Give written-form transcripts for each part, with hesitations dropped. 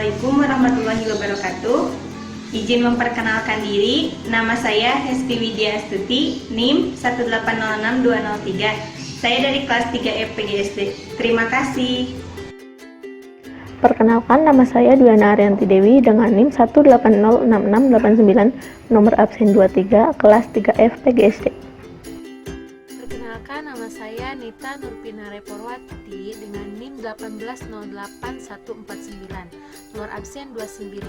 Assalamualaikum warahmatollahi wabarakatuh. Izin memperkenalkan diri, nama saya Hesti Widya Astuti, NIM 1806203. Saya dari kelas 3 FPGSD. Terima kasih. Perkenalkan, nama saya Duana Arianti Dewi dengan NIM 1806689, nomor absen 23, kelas 3 FPGSD. Perkenalkan, nama saya Nita Nurpinare Porwati dengan NIM 1808149, nomor absen 29,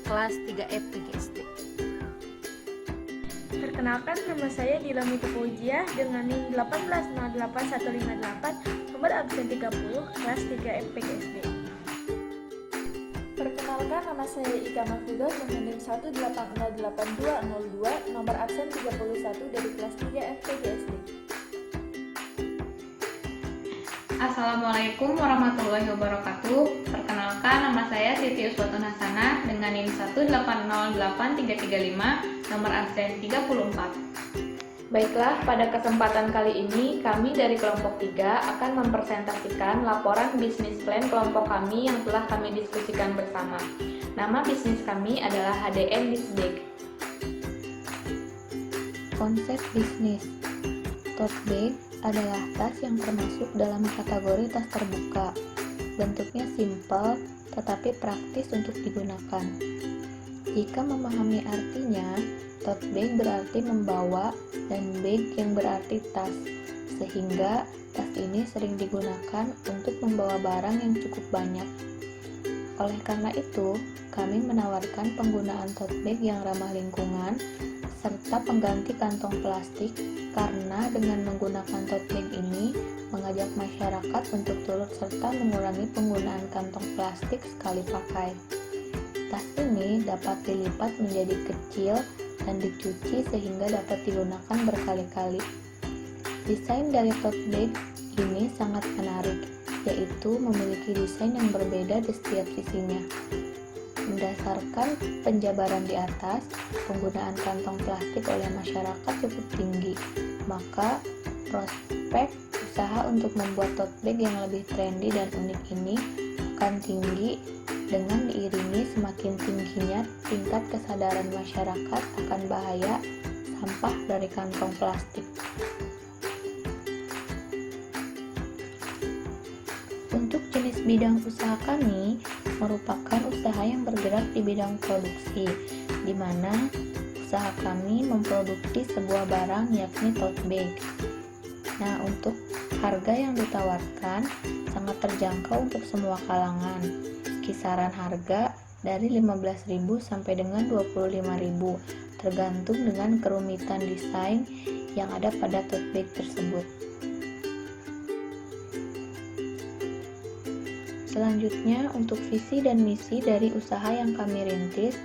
kelas 3 FPGSD. Perkenalkan, nama saya Dila Mita Fauzia dengan NIM 1808158, nomor absen 30, kelas 3 FPGSD. Perkenalkan, nama saya Ika Mahfudoh dengan NIM 1808202, nomor absen 31 dari kelas 3 FPGSD. Assalamualaikum warahmatullahi wabarakatuh. Perkenalkan, nama saya Siti Uswatun Hasanah dengan NIM 1808335, nomor absen 34. Baiklah, pada kesempatan kali ini kami dari kelompok 3 akan mempresentasikan laporan bisnis plan kelompok kami yang telah kami diskusikan bersama. Nama bisnis kami adalah HDN Disbag. Konsep bisnis tote bag adalah tas yang termasuk dalam kategori tas terbuka. Bentuknya simpel tetapi praktis untuk digunakan. Jika memahami artinya, tote bag berarti membawa dan bag yang berarti tas, sehingga tas ini sering digunakan untuk membawa barang yang cukup banyak. Oleh karena itu, kami menawarkan penggunaan tote bag yang ramah lingkungan serta pengganti kantong plastik, karena dengan menggunakan tote bag ini mengajak masyarakat untuk turut serta mengurangi penggunaan kantong plastik sekali pakai. Tas ini dapat dilipat menjadi kecil dan dicuci sehingga dapat digunakan berkali-kali. Desain dari tote bag ini sangat menarik, yaitu memiliki desain yang berbeda di setiap sisinya. Berdasarkan penjabaran di atas, penggunaan kantong plastik oleh masyarakat cukup tinggi, maka prospek usaha untuk membuat tote bag yang lebih trendy dan unik ini akan tinggi dengan diiringi semakin tingginya tingkat kesadaran masyarakat akan bahaya sampah dari kantong plastik. Untuk jenis bidang usaha kami merupakan usaha yang bergerak di bidang produksi, di mana usaha kami memproduksi sebuah barang yakni tote bag. Nah, untuk harga yang ditawarkan sangat terjangkau untuk semua kalangan. Kisaran harga dari 15.000 sampai dengan 25.000, tergantung dengan kerumitan desain yang ada pada tote bag tersebut. Selanjutnya, untuk visi dan misi dari usaha yang kami rintis,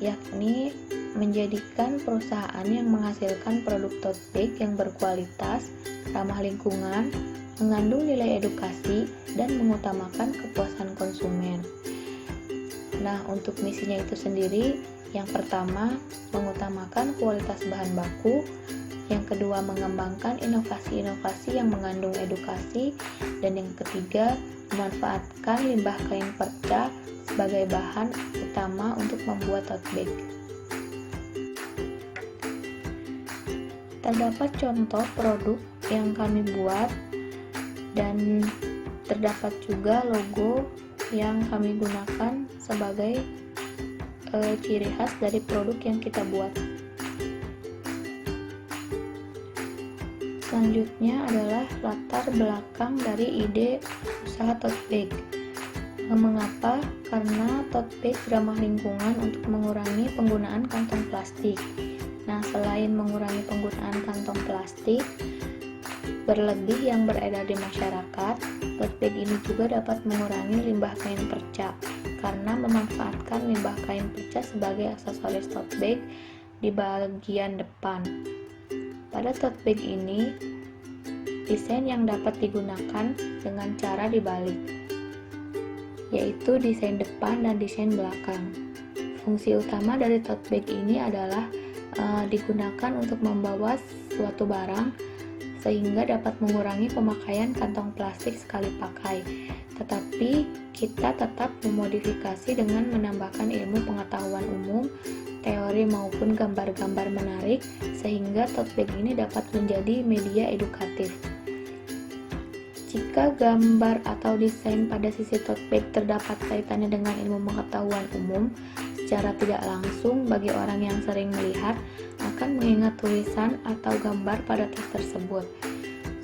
yakni menjadikan perusahaan yang menghasilkan produk tote bag yang berkualitas, ramah lingkungan, mengandung nilai edukasi, dan mengutamakan kepuasan konsumen. Nah, untuk misinya itu sendiri, yang pertama, mengutamakan kualitas bahan baku, yang kedua, mengembangkan inovasi-inovasi yang mengandung edukasi, dan yang ketiga, memanfaatkan limbah kain perca sebagai bahan utama untuk membuat tote bag. Terdapat contoh produk yang kami buat dan terdapat juga logo yang kami gunakan sebagai ciri khas dari produk yang kita buat. Selanjutnya adalah latar belakang dari ide usaha tote bag. Mengapa? Karena tote bag ramah lingkungan untuk mengurangi penggunaan kantong plastik. Nah, selain mengurangi penggunaan kantong plastik berlebih yang beredar di masyarakat, tote bag ini juga dapat mengurangi limbah kain perca karena memanfaatkan limbah kain perca sebagai aksesoris tote bag di bagian depan. Pada tote bag ini, desain yang dapat digunakan dengan cara dibalik, yaitu desain depan dan desain belakang. Fungsi utama dari tote bag ini adalah digunakan untuk membawa suatu barang sehingga dapat mengurangi pemakaian kantong plastik sekali pakai. Tetapi kita tetap memodifikasi dengan menambahkan ilmu pengetahuan umum, teori maupun gambar-gambar menarik, sehingga tote bag ini dapat menjadi media edukatif. Jika gambar atau desain pada sisi tote bag terdapat kaitannya dengan ilmu pengetahuan umum, secara tidak langsung bagi orang yang sering melihat akan mengingat tulisan atau gambar pada tas tersebut.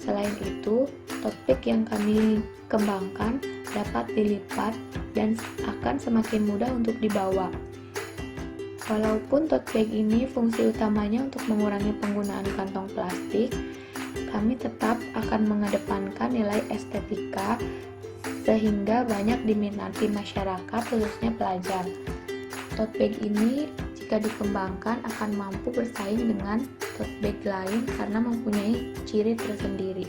Selain itu, tote bag yang kami kembangkan dapat dilipat dan akan semakin mudah untuk dibawa. Walaupun tote bag ini fungsi utamanya untuk mengurangi penggunaan kantong plastik, kami tetap akan mengedepankan nilai estetika sehingga banyak diminati masyarakat, khususnya pelajar. Tote bag ini jika dikembangkan akan mampu bersaing dengan tote bag lain karena mempunyai ciri tersendiri.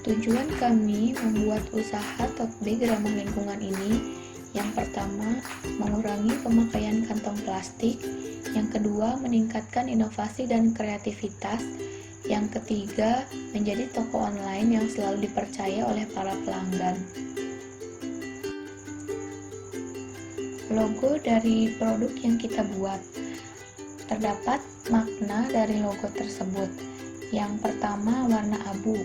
Tujuan kami membuat usaha tote bag ramah lingkungan ini, yang pertama, mengurangi pemakaian kantong plastik. Yang kedua, meningkatkan inovasi dan kreativitas. Yang ketiga, menjadi toko online yang selalu dipercaya oleh para pelanggan. Logo dari produk yang kita buat. Terdapat makna dari logo tersebut. Yang pertama, warna abu.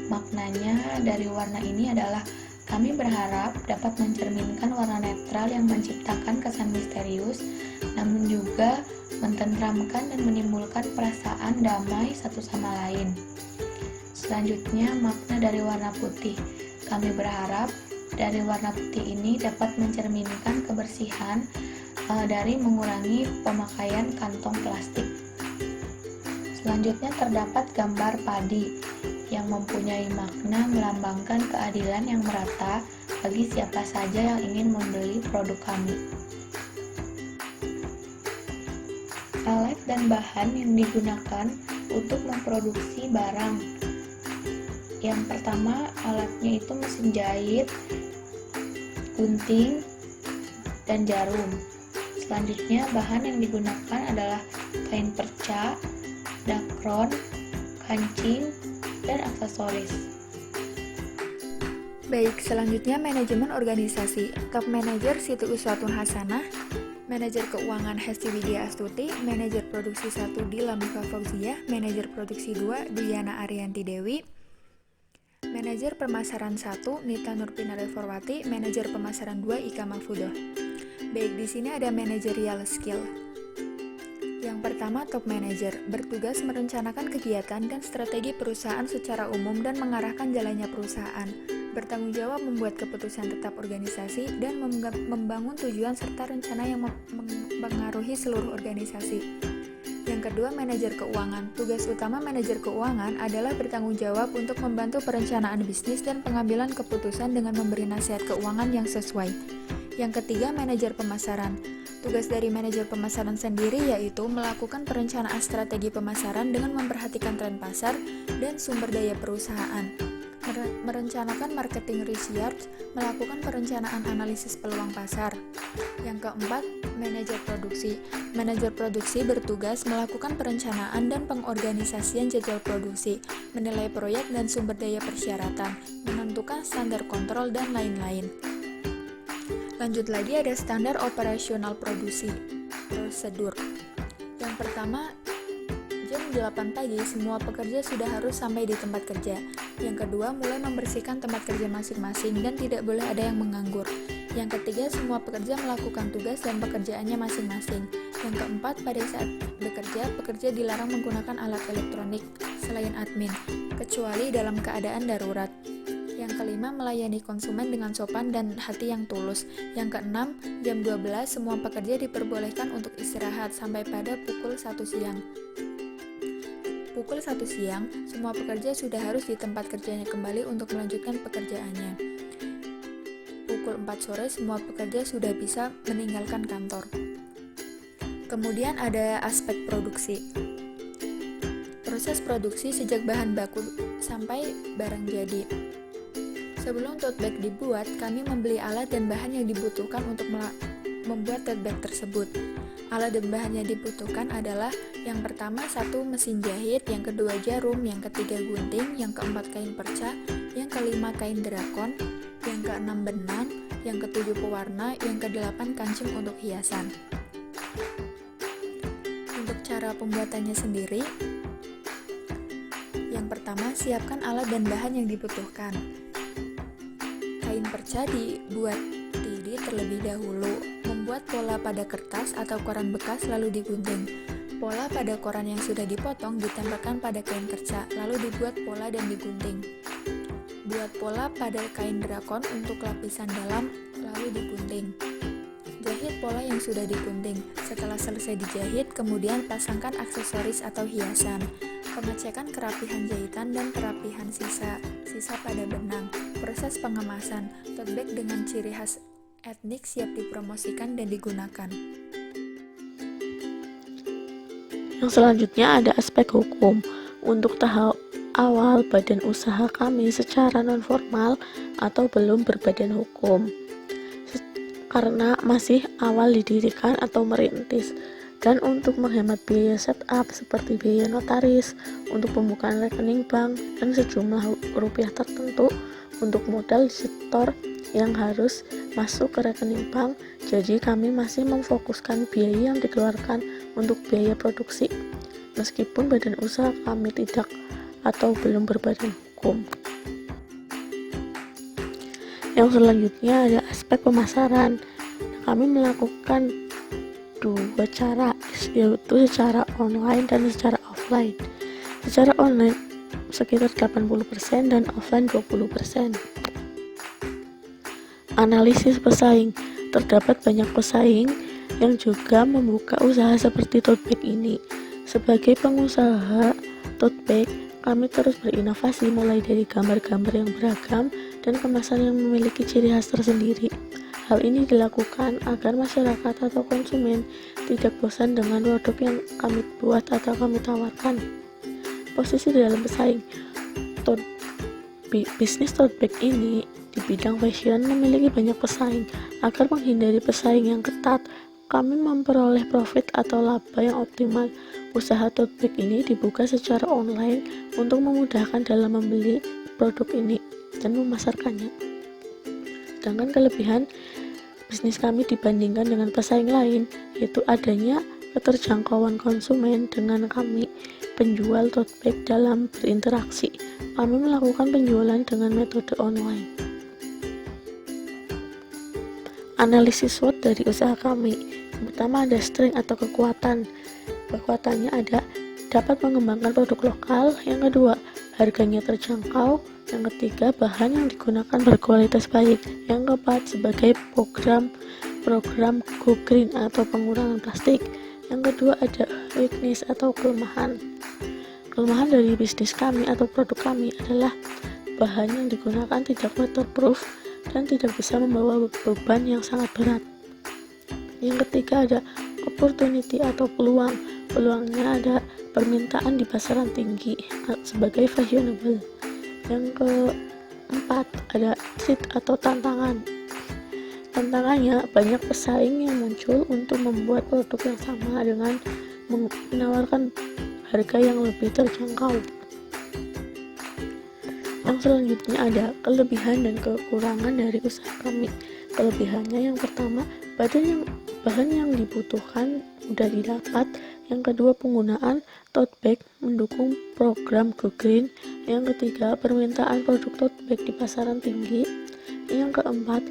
Maknanya dari warna ini adalah kami berharap dapat mencerminkan warna netral yang menciptakan kesan misterius, namun juga mententeramkan dan menimbulkan perasaan damai satu sama lain. Selanjutnya, makna dari warna putih. Kami berharap dari warna putih ini dapat mencerminkan kebersihan dari mengurangi pemakaian kantong plastik. Selanjutnya terdapat gambar padi yang mempunyai makna melambangkan keadilan yang merata bagi siapa saja yang ingin membeli produk kami. Alat dan bahan yang digunakan untuk memproduksi barang. Yang pertama, alatnya itu mesin jahit, gunting, dan jarum. Selanjutnya, bahan yang digunakan adalah kain perca, dakron, kancing, dan aksesoris. Baik, selanjutnya manajemen organisasi. Top Manager Siti Uswatun Hasanah, Manajer Keuangan Hesti Widya Astuti, Manajer Produksi 1 Dila Muka Fauziah, Manajer Produksi 2 Diana Arianti Dewi, Manajer Pemasaran 1 Nita Nurpina Reforwati, Manajer Pemasaran 2 Ika Mahfudoh. Baik, di sini ada managerial skill. Yang pertama, top manager bertugas merencanakan kegiatan dan strategi perusahaan secara umum dan mengarahkan jalannya perusahaan. Bertanggung jawab membuat keputusan tetap organisasi dan membangun tujuan serta rencana yang mempengaruhi seluruh organisasi. Yang kedua, manajer keuangan. Tugas utama manajer keuangan adalah bertanggung jawab untuk membantu perencanaan bisnis dan pengambilan keputusan dengan memberi nasihat keuangan yang sesuai. Yang ketiga, manajer pemasaran. Tugas dari manajer pemasaran sendiri yaitu melakukan perencanaan strategi pemasaran dengan memperhatikan tren pasar dan sumber daya perusahaan. Merencanakan marketing research, melakukan perencanaan analisis peluang pasar. Yang keempat, manajer produksi. Manajer produksi bertugas melakukan perencanaan dan pengorganisasian jadwal produksi, menilai proyek dan sumber daya persyaratan, menentukan standar kontrol, dan lain-lain. Lanjut lagi ada standar operasional produksi, prosedur. Yang pertama, jam 8 pagi semua pekerja sudah harus sampai di tempat kerja. Yang kedua, mulai membersihkan tempat kerja masing-masing dan tidak boleh ada yang menganggur. Yang ketiga, semua pekerja melakukan tugas dan pekerjaannya masing-masing. Yang keempat, pada saat bekerja, pekerja dilarang menggunakan alat elektronik selain admin, kecuali dalam keadaan darurat. Yang kelima, melayani konsumen dengan sopan dan hati yang tulus. Yang keenam, jam 12 semua pekerja diperbolehkan untuk istirahat sampai pada pukul 1 siang. Pukul 1 siang, semua pekerja sudah harus di tempat kerjanya kembali untuk melanjutkan pekerjaannya. Pukul 4 sore, semua pekerja sudah bisa meninggalkan kantor. Kemudian ada aspek produksi. Proses produksi sejak bahan baku sampai barang jadi. Sebelum tote bag dibuat, kami membeli alat dan bahan yang dibutuhkan untuk membuat tote bag tersebut. Alat dan bahan yang dibutuhkan adalah yang pertama 1 mesin jahit, yang kedua jarum, yang ketiga gunting, yang keempat kain perca, yang kelima kain drakon, yang keenam benang, yang ketujuh pewarna, yang kedelapan kancing untuk hiasan. Untuk cara pembuatannya sendiri, yang pertama siapkan alat dan bahan yang dibutuhkan. Kain perca dibuat didi terlebih dahulu. Membuat pola pada kertas atau koran bekas lalu digunting. Pola pada koran yang sudah dipotong ditempelkan pada kain perca, lalu dibuat pola dan digunting. Buat pola pada kain drakon untuk lapisan dalam, lalu digunting. Jahit pola yang sudah digunting. Setelah selesai dijahit, kemudian pasangkan aksesoris atau hiasan. Pengecekan kerapihan jahitan dan kerapihan sisa pada benang. Proses pengemasan. Tote bag dengan ciri khas etnik siap dipromosikan dan digunakan. Yang selanjutnya ada aspek hukum. Untuk tahap awal, badan usaha kami secara non-formal atau belum berbadan hukum karena masih awal didirikan atau merintis. Dan untuk menghemat biaya setup seperti biaya notaris, untuk pembukaan rekening bank, dan sejumlah rupiah tertentu untuk modal setor yang harus masuk ke rekening bank, jadi kami masih memfokuskan biaya yang dikeluarkan untuk biaya produksi, meskipun badan usaha kami tidak atau belum berbadan hukum. Yang selanjutnya ada aspek pemasaran. Kami melakukan 2 cara, yaitu secara online dan secara offline. Secara online sekitar 80% dan offline 20%. Analisis pesaing. Terdapat banyak pesaing yang juga membuka usaha seperti tote bag ini. Sebagai pengusaha tote bag, kami terus berinovasi mulai dari gambar-gambar yang beragam dan kemasan yang memiliki ciri khas tersendiri. Hal ini dilakukan agar masyarakat atau konsumen tidak bosan dengan produk yang kami buat atau kami tawarkan. Posisi dalam pesaing. Bisnis tote bag ini di bidang fashion memiliki banyak pesaing. Agar menghindari pesaing yang ketat, kami memperoleh profit atau laba yang optimal. Usaha tote bag ini dibuka secara online untuk memudahkan dalam membeli produk ini dan memasarkannya. Sedangkan kelebihan bisnis kami dibandingkan dengan pesaing lain, yaitu adanya keterjangkauan konsumen dengan kami, penjual tote bag dalam berinteraksi. Kami melakukan penjualan dengan metode online. Analisis SWOT dari usaha kami. Yang pertama ada strength atau kekuatan. Kekuatannya ada dapat mengembangkan produk lokal. Yang kedua, harganya terjangkau. Yang ketiga, bahan yang digunakan berkualitas baik. Yang keempat, sebagai program Go Green atau pengurangan plastik. Yang kedua ada weakness atau kelemahan. Kelemahan dari bisnis kami atau produk kami adalah bahan yang digunakan tidak waterproof dan tidak bisa membawa beban yang sangat berat. Yang ketiga ada opportunity atau peluang. Peluangnya ada permintaan di pasaran tinggi sebagai fashionable. Yang keempat ada threat atau tantangan. Tantangannya banyak pesaing yang muncul untuk membuat produk yang sama dengan menawarkan harga yang lebih terjangkau. Yang selanjutnya ada kelebihan dan kekurangan dari usaha kami. Kelebihannya yang pertama, bahan yang dibutuhkan mudah didapat. Yang kedua, penggunaan tote bag mendukung program Go Green. Yang ketiga, permintaan produk tote bag di pasaran tinggi. Yang keempat,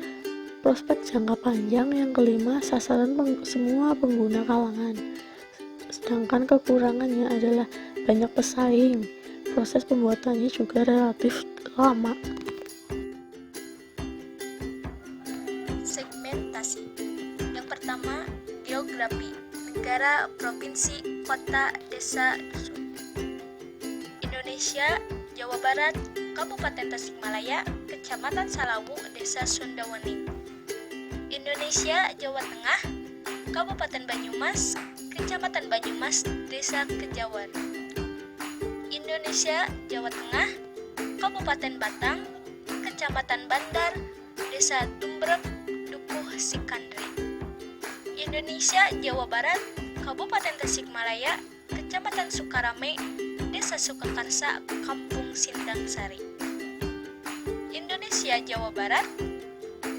prospek jangka panjang. Yang kelima, sasaran semua pengguna kalangan. Sedangkan kekurangannya adalah banyak pesaing. Proses pembuatannya juga relatif lama. Segmentasi. Yang pertama, geografi. Negara, provinsi, kota, desa, dusun. Indonesia, Jawa Barat, Kabupaten Tasikmalaya, Kecamatan Salawu, Desa Sundawening. Indonesia, Jawa Tengah, Kabupaten Banyumas, Kecamatan Banyumas, Desa Kejawar. Indonesia, Jawa Tengah, Kabupaten Batang, Kecamatan Bandar, Desa Tumbrek, Dukuh Sikandri. Indonesia, Jawa Barat, Kabupaten Tasikmalaya, Kecamatan Sukarame, Desa Sukakarsa, Kampung Sindang Sari. Indonesia, Jawa Barat,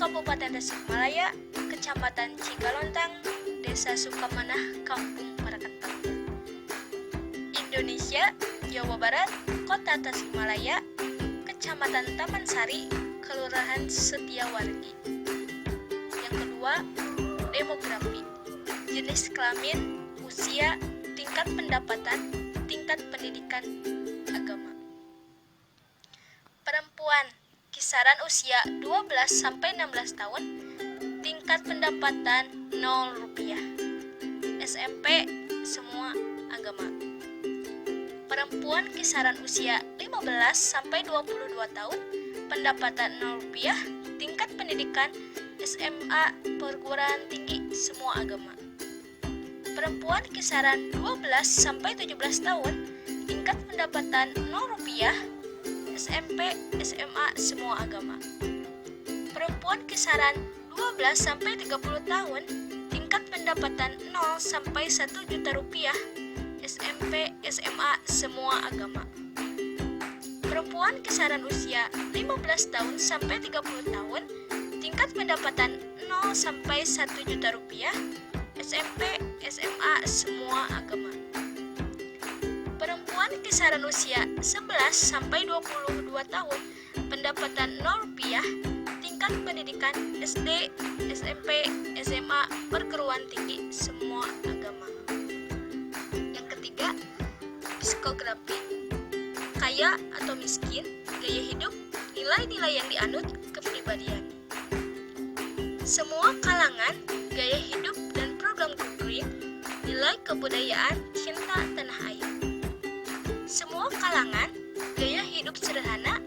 Kabupaten Tasikmalaya, Kecamatan Cigalontang, Desa Sukamanah, Kampung Parakentang. Indonesia, Jawa Barat, Kota Tasikmalaya, Kecamatan Taman Sari, Kelurahan Setiawargi. Yang kedua, demografi, jenis kelamin, usia, tingkat pendapatan, tingkat pendidikan, agama. Perempuan, kisaran usia 12-16 tahun, tingkat pendapatan 0 rupiah. SMP, semua agama. Perempuan kisaran usia 15-22 tahun, pendapatan 0 rupiah, tingkat pendidikan SMA, perguruan tinggi, semua agama. Perempuan kisaran 12-17 tahun, tingkat pendapatan 0 rupiah, SMP, SMA, semua agama. Perempuan kisaran 12-30 tahun, tingkat pendapatan 0 sampai 1 juta rupiah, SMP, SMA, semua agama. Perempuan kisaran usia 15 tahun sampai 30 tahun, tingkat pendapatan 0 sampai 1 juta rupiah, SMP, SMA, semua agama. Perempuan kisaran usia 11 sampai 22 tahun, pendapatan 0 rupiah, tingkat pendidikan SD, SMP, SMA, perguruan tinggi, semua agama. Yang ketiga, psikografi, kaya atau miskin, gaya hidup, nilai-nilai yang dianut, kepribadian. Semua kalangan, gaya hidup dan program Go Green, nilai kebudayaan, cinta tanah air. Semua kalangan, gaya hidup sederhana,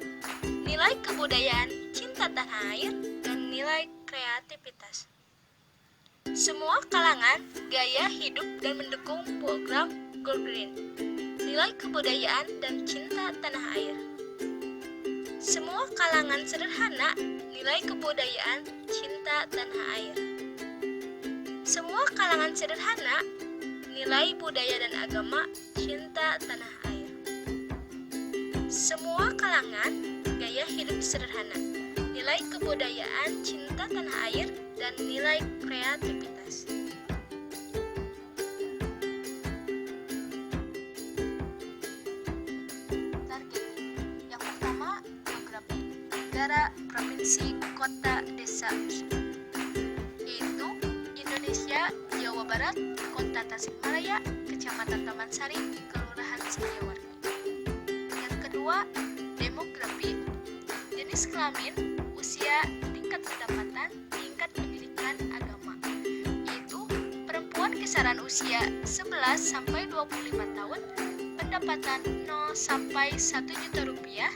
nilai kebudayaan, cinta tanah air, dan nilai kreativitas. Semua kalangan, gaya hidup dan mendukung program Go Green, nilai kebudayaan dan cinta tanah air. Semua kalangan sederhana, nilai kebudayaan, cinta tanah air. Semua kalangan sederhana, nilai budaya dan agama, cinta tanah air. Semua kalangan, gaya hidup sederhana, nilai kebudayaan, cinta tanah air, dan nilai kreativitas. Target yang pertama, geografi, negara, provinsi, kota, desa, yaitu Indonesia, Jawa Barat, Kota Tasikmalaya, Kecamatan Taman Sari, Kelurahan Setiawargi. Yang kedua, demografi, jenis kelamin, usia, tingkat pendapatan, tingkat pendidikan, agama, yaitu perempuan kisaran usia 11-25 tahun, pendapatan 0 sampai 1 juta rupiah,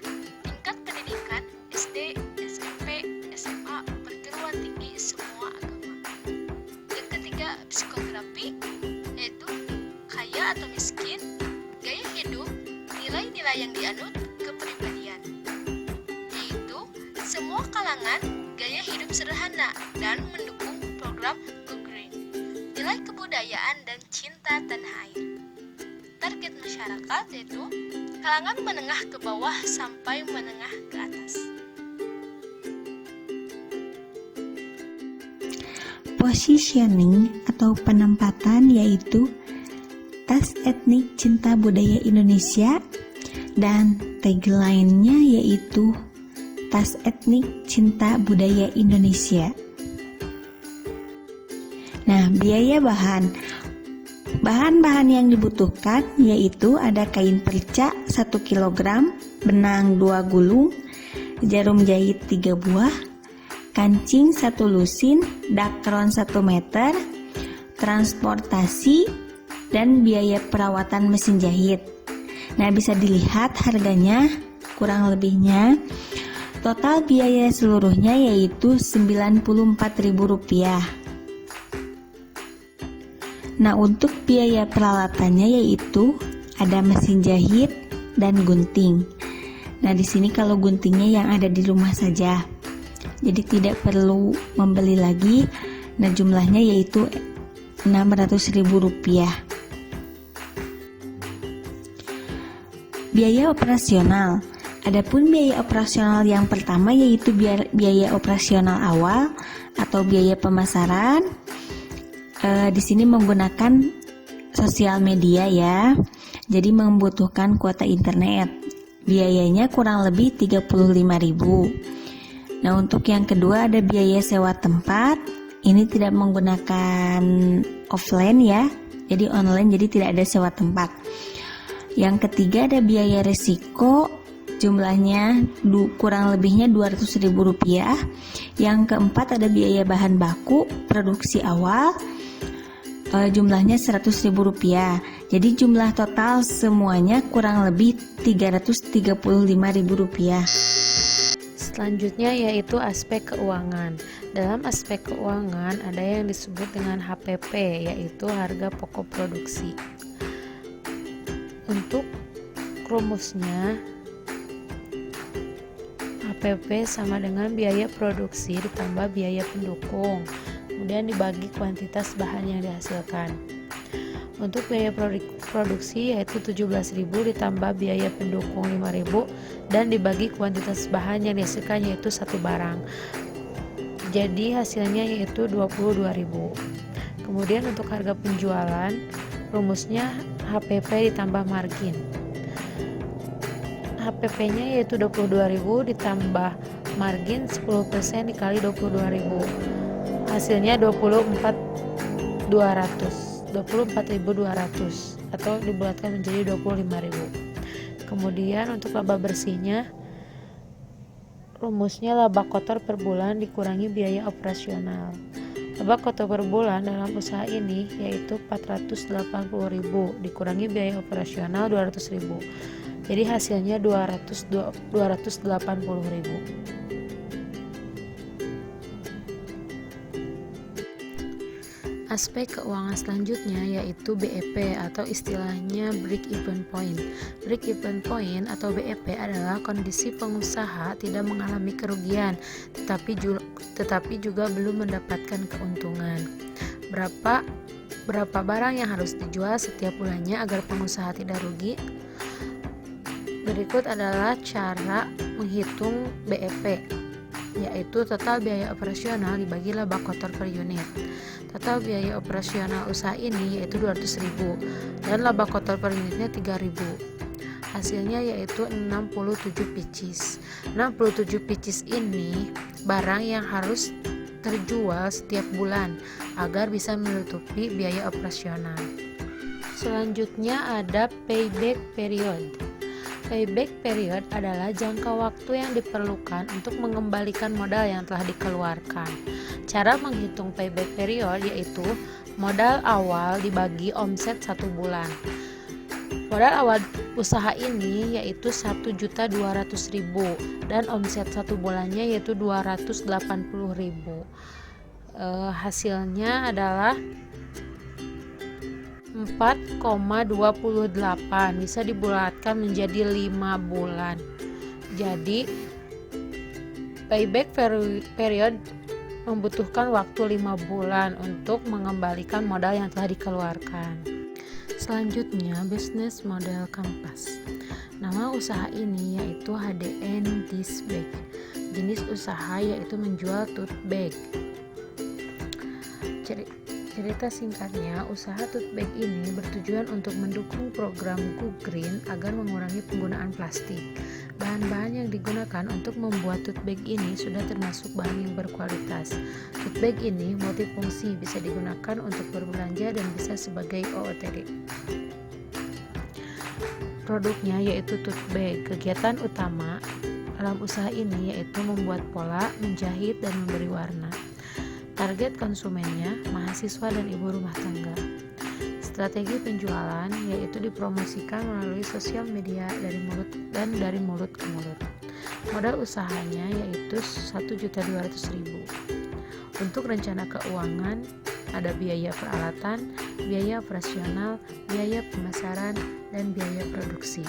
tingkat pendidikan SD, SMP, SMA, perguruan tinggi, semua agama. Yang ketiga, psikografi, yaitu kaya atau miskin, gaya hidup, nilai-nilai yang dianut, kepribadian, yaitu semua kalangan, gaya hidup sederhana, dan mendukung program Go Green, nilai kebudayaan dan cinta tanah air. Target masyarakat yaitu kalangan menengah ke bawah sampai menengah ke atas. Positioning atau penempatan yaitu tas etnik cinta budaya Indonesia, dan tagline-nya yaitu tas etnik cinta budaya Indonesia. Nah, biaya bahan-bahan yang dibutuhkan yaitu ada kain perca 1 kg, benang 2 gulung, jarum jahit 3 buah, kancing 1 lusin, dakron 1 meter, transportasi, dan biaya perawatan mesin jahit. Nah, bisa dilihat harganya kurang lebihnya. Total biaya seluruhnya yaitu Rp94.000. Nah, untuk biaya peralatannya yaitu ada mesin jahit dan gunting. Nah, di sini kalau guntingnya yang ada di rumah saja. Jadi tidak perlu membeli lagi. Nah, jumlahnya yaitu Rp600.000. Biaya operasional. Adapun biaya operasional yang pertama yaitu biaya operasional awal atau biaya pemasaran. Di sini menggunakan sosial media ya. Jadi membutuhkan kuota internet. Biayanya kurang lebih Rp35.000. Nah, untuk yang kedua ada biaya sewa tempat. Ini tidak menggunakan offline ya. Jadi online, jadi tidak ada sewa tempat. Yang ketiga ada biaya resiko, jumlahnya kurang lebihnya Rp200.000. Yang keempat ada biaya bahan baku produksi awal, jumlahnya Rp100.000. Jadi jumlah total semuanya kurang lebih Rp335.000. Selanjutnya yaitu aspek keuangan. Dalam aspek keuangan ada yang disebut dengan HPP, yaitu harga pokok produksi. Untuk rumusnya, HPP sama dengan biaya produksi ditambah biaya pendukung, kemudian dibagi kuantitas bahan yang dihasilkan. Untuk biaya produksi yaitu Rp17.000 ditambah biaya pendukung Rp5.000 dan dibagi kuantitas bahan yang dihasilkan yaitu satu barang. Jadi hasilnya yaitu Rp22.000. Kemudian untuk harga penjualan, rumusnya HPP ditambah margin. HPP-nya yaitu Rp22.000 ditambah margin 10% dikali Rp22.000. Hasilnya Rp24.200 atau dibulatkan menjadi Rp25.000. Kemudian untuk laba bersihnya, rumusnya laba kotor per bulan dikurangi biaya operasional. Laba kotor per bulan dalam usaha ini yaitu Rp480.000 dikurangi biaya operasional Rp200.000. Jadi hasilnya Rp280.000. Aspek keuangan selanjutnya yaitu BEP atau istilahnya break even point. Break even point atau BEP adalah kondisi pengusaha tidak mengalami kerugian tetapi juga belum mendapatkan keuntungan. Berapa barang yang harus dijual setiap bulannya agar pengusaha tidak rugi? Berikut adalah cara menghitung BEP, yaitu total biaya operasional dibagi laba kotor per unit. Total biaya operasional usaha ini yaitu Rp200.000 dan laba kotor per unitnya Rp3.000. Hasilnya yaitu 67 pieces. 67 pieces ini barang yang harus terjual setiap bulan agar bisa menutupi biaya operasional. Selanjutnya ada payback period. Payback period adalah jangka waktu yang diperlukan untuk mengembalikan modal yang telah dikeluarkan. Cara menghitung payback period yaitu modal awal dibagi omset 1 bulan. Modal awal usaha ini yaitu Rp1.200.000 dan omset 1 bulannya yaitu Rp280.000. Hasilnya adalah 4,28, bisa dibulatkan menjadi 5 bulan. Jadi payback period membutuhkan waktu 5 bulan untuk mengembalikan modal yang telah dikeluarkan. Selanjutnya bisnis model Kampas. Nama usaha ini yaitu HDN Dish Bag. Jenis usaha yaitu menjual tote bag. Cerita singkatnya, usaha tote bag ini bertujuan untuk mendukung program Go Green agar mengurangi penggunaan plastik. Bahan-bahan yang digunakan untuk membuat tote bag ini sudah termasuk bahan yang berkualitas. Tote bag ini multifungsi, bisa digunakan untuk berbelanja dan bisa sebagai OOTD. Produknya yaitu tote bag. Kegiatan utama dalam usaha ini yaitu membuat pola, menjahit, dan memberi warna. Target konsumennya mahasiswa dan ibu rumah tangga. Strategi penjualan yaitu dipromosikan melalui sosial media dari mulut ke mulut. Modal usahanya yaitu Rp1.200.000. Untuk rencana keuangan ada biaya peralatan, biaya operasional, biaya pemasaran, dan biaya produksi.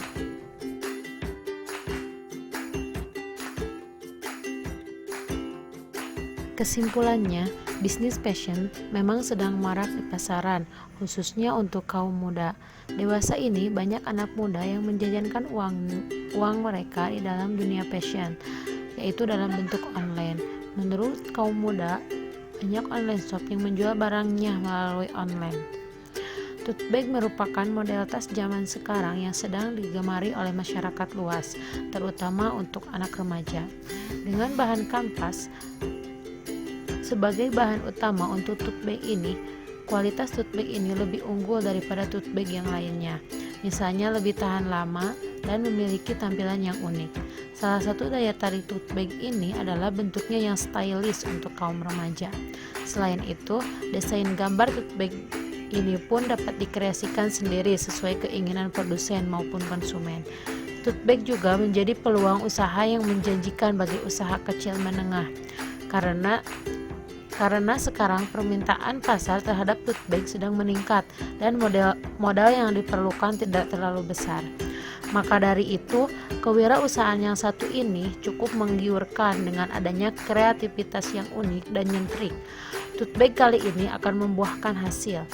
Kesimpulannya, bisnis fashion memang sedang marak di pasaran, khususnya untuk kaum muda. Dewasa ini banyak anak muda yang menjajankan uang mereka di dalam dunia fashion, yaitu dalam bentuk online. Menurut kaum muda, banyak online shop yang menjual barangnya melalui online. Tote bag merupakan model tas zaman sekarang yang sedang digemari oleh masyarakat luas, terutama untuk anak remaja. Dengan bahan kanvas sebagai bahan utama untuk tote bag ini, kualitas tote bag ini lebih unggul daripada tote bag yang lainnya. Misalnya lebih tahan lama dan memiliki tampilan yang unik. Salah satu daya tarik tote bag ini adalah bentuknya yang stylish untuk kaum remaja. Selain itu, desain gambar tote bag ini pun dapat dikreasikan sendiri sesuai keinginan produsen maupun konsumen. Tote bag juga menjadi peluang usaha yang menjanjikan bagi usaha kecil menengah. Karena sekarang permintaan pasar terhadap tote bag sedang meningkat dan modal yang diperlukan tidak terlalu besar. Maka dari itu, kewirausahaan yang satu ini cukup menggiurkan dengan adanya kreativitas yang unik dan nyentrik. Tote bag kali ini akan membuahkan hasil.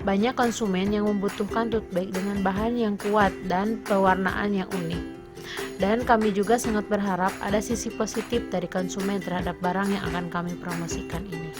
Banyak konsumen yang membutuhkan tote bag dengan bahan yang kuat dan pewarnaan yang unik. Dan kami juga sangat berharap ada sisi positif dari konsumen terhadap barang yang akan kami promosikan ini.